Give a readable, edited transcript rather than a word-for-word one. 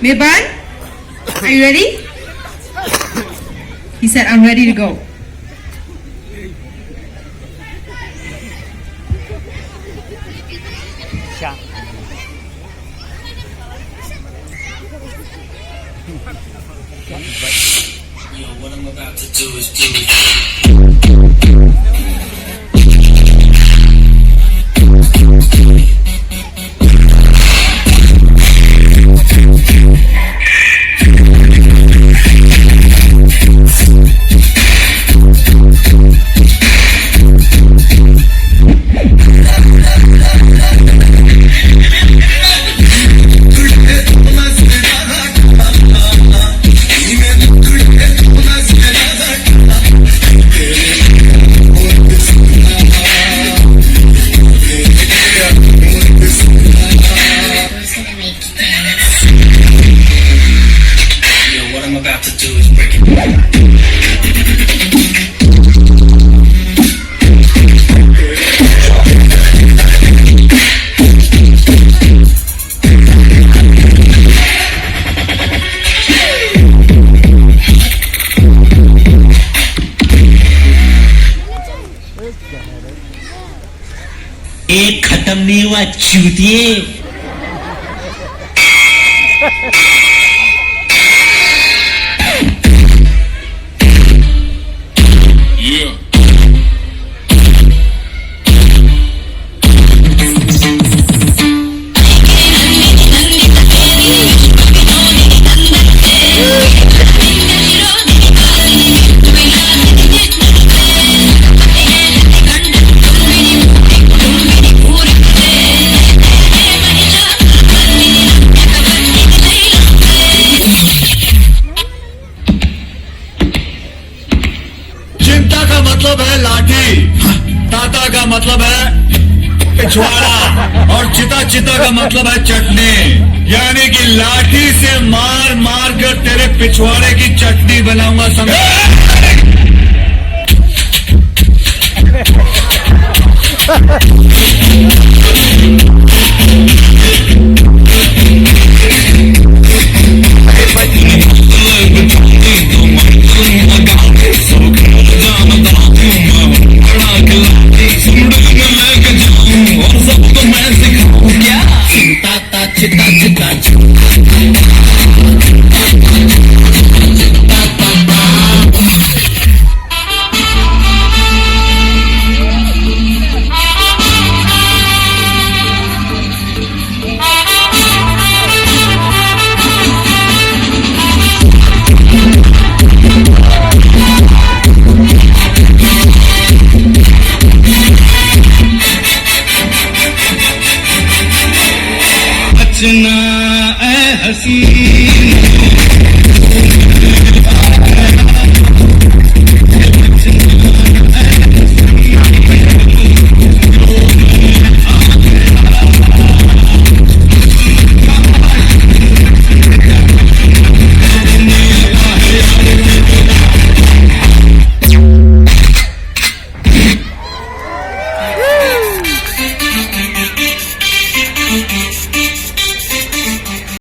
Mirban, are you ready? He said, I'm ready to go. Yo, what I'm about to do is do it. Yo, what I'm about to do is break it. एक खत्म नहीं हुआ चूतिए चिंता का मतलब है लाठी, ताता का मतलब है पिछवाड़ा और चिता चिता का मतलब है चटनी। यानी कि लाठी से मार मार कर तेरे पिछवाड़े की चटनी बनाऊंगा, समझ? बचना ऐ हसी